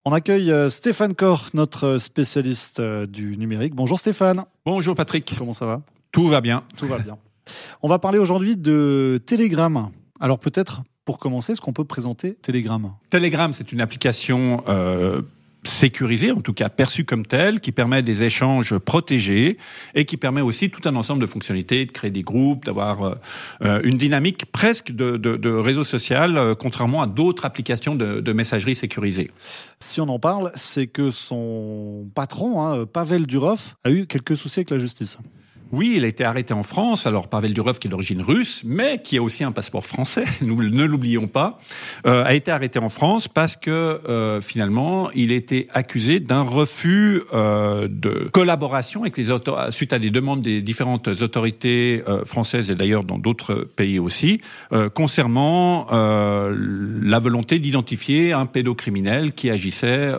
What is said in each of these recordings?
On accueille Stéphane Corr, notre spécialiste du numérique. Bonjour Stéphane. Bonjour Patrick. Comment ça va ? Tout va bien. Tout va bien. On va parler aujourd'hui de Telegram. Alors peut-être, pour commencer, est-ce qu'on peut présenter Telegram ? Telegram, c'est une application sécurisée, en tout cas perçue comme telle, qui permet des échanges protégés et qui permet aussi tout un ensemble de fonctionnalités, de créer des groupes, d'avoir une dynamique presque de réseau social, contrairement à d'autres applications de messagerie sécurisée. Si on en parle, c'est que son patron, Pavel Durov, a eu quelques soucis avec la justice. Oui, il a été arrêté en France. Alors, Pavel Durov, qui est d'origine russe, mais qui a aussi un passeport français, nous ne l'oublions pas, a été arrêté en France parce que, finalement, il était accusé d'un refus de collaboration avec suite à des demandes des différentes autorités françaises et d'ailleurs dans d'autres pays aussi, concernant la volonté d'identifier un pédocriminel qui agissait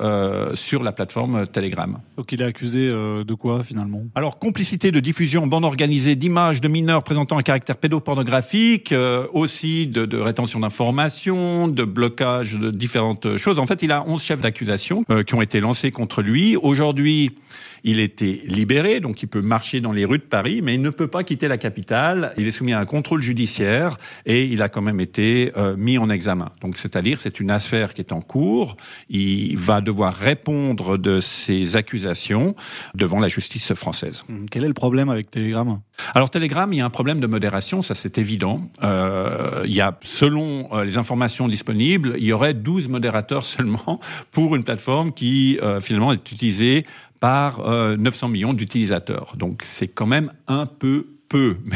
sur la plateforme Telegram. Donc il est accusé de quoi, finalement ? Alors, complicité de diffusion en bande organisée d'images de mineurs présentant un caractère pédopornographique, aussi de rétention d'informations, de blocage de différentes choses. En fait, il a 11 chefs d'accusation qui ont été lancés contre lui. Aujourd'hui, il était libéré, donc il peut marcher dans les rues de Paris, mais il ne peut pas quitter la capitale. Il est soumis à un contrôle judiciaire et il a quand même été mis en examen. Donc, c'est-à-dire, c'est une affaire qui est en cours. Il va devoir répondre de ces accusations devant la justice française. Quel est le problème avec Telegram ? Alors Telegram, il y a un problème de modération, ça c'est évident. Il y a, selon les informations disponibles, il y aurait 12 modérateurs seulement pour une plateforme qui finalement est utilisée par 900 millions d'utilisateurs. Donc c'est quand même un peu,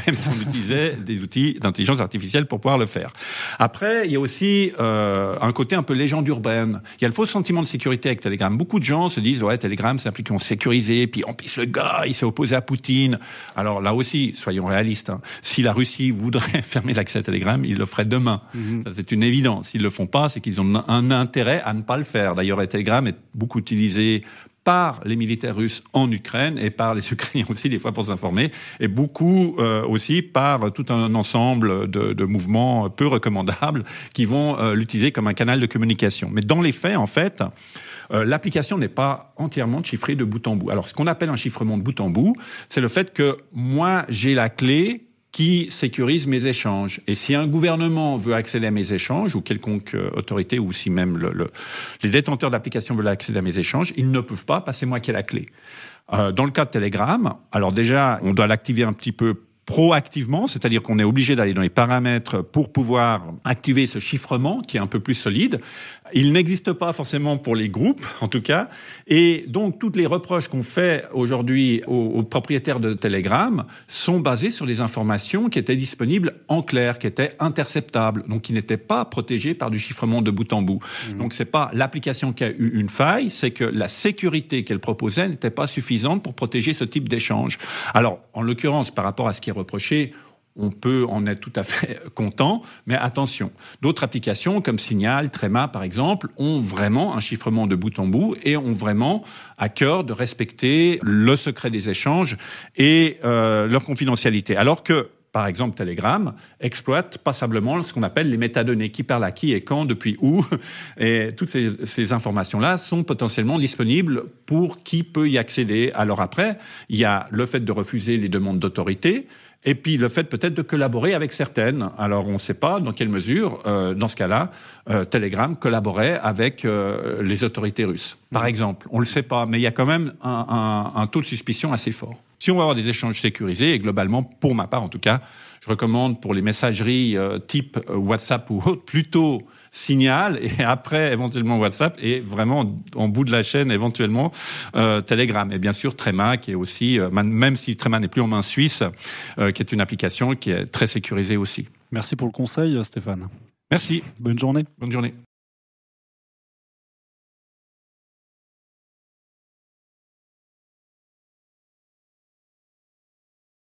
même si on utilisait des outils d'intelligence artificielle pour pouvoir le faire. Après, il y a aussi un côté un peu légende urbaine. Il y a le faux sentiment de sécurité avec Telegram. Beaucoup de gens se disent « Ouais, Telegram, c'est une application sécurisée, puis en plus le gars, il s'est opposé à Poutine. » Alors là aussi, soyons réalistes, si la Russie voudrait fermer l'accès à Telegram, ils le feraient demain. Ça, c'est une évidence. S'ils le font pas, c'est qu'ils ont un intérêt à ne pas le faire. D'ailleurs, Telegram est beaucoup utilisé par les militaires russes en Ukraine et par les Ukrainiens aussi, des fois pour s'informer, et beaucoup aussi par tout un ensemble de mouvements peu recommandables qui vont l'utiliser comme un canal de communication. Mais dans les faits, en fait, l'application n'est pas entièrement chiffrée de bout en bout. Alors, ce qu'on appelle un chiffrement de bout en bout, c'est le fait que moi, j'ai la clé qui sécurise mes échanges. Et si un gouvernement veut accéder à mes échanges, ou quelconque autorité, ou si même les détenteurs d'applications veulent accéder à mes échanges, ils ne peuvent pas, parce que c'est moi qui ai la clé. Dans le cas de Telegram, alors déjà, on doit l'activer un petit peu proactivement, c'est-à-dire qu'on est obligé d'aller dans les paramètres pour pouvoir activer ce chiffrement qui est un peu plus solide. Il n'existe pas forcément pour les groupes, en tout cas. Et donc, toutes les reproches qu'on fait aujourd'hui aux propriétaires de Telegram sont basés sur des informations qui étaient disponibles en clair, qui étaient interceptables, donc qui n'étaient pas protégées par du chiffrement de bout en bout. Donc, c'est pas l'application qui a eu une faille, c'est que la sécurité qu'elle proposait n'était pas suffisante pour protéger ce type d'échange. Alors, en l'occurrence, par rapport à ce qui est reproché, on peut en être tout à fait content, mais attention, d'autres applications comme Signal, Trema par exemple, ont vraiment un chiffrement de bout en bout et ont vraiment à cœur de respecter le secret des échanges et leur confidentialité. Alors que, par exemple, Telegram exploite passablement ce qu'on appelle les métadonnées, qui parle à qui et quand, depuis où. Et toutes ces informations-là sont potentiellement disponibles pour qui peut y accéder. Alors après, il y a le fait de refuser les demandes d'autorité, et puis le fait peut-être de collaborer avec certaines. Alors on ne sait pas dans quelle mesure, dans ce cas-là, Telegram collaborait avec les autorités russes. Par exemple, on ne le sait pas, mais il y a quand même un taux de suspicion assez fort. Si on va avoir des échanges sécurisés, et globalement, pour ma part en tout cas, je recommande pour les messageries type WhatsApp ou autre, plutôt Signal, et après éventuellement WhatsApp, et vraiment en bout de la chaîne éventuellement Telegram. Et bien sûr Trema, qui est aussi, même si Trema n'est plus en main suisse, qui est une application qui est très sécurisée aussi. Merci pour le conseil, Stéphane. Merci. Bonne journée. Bonne journée.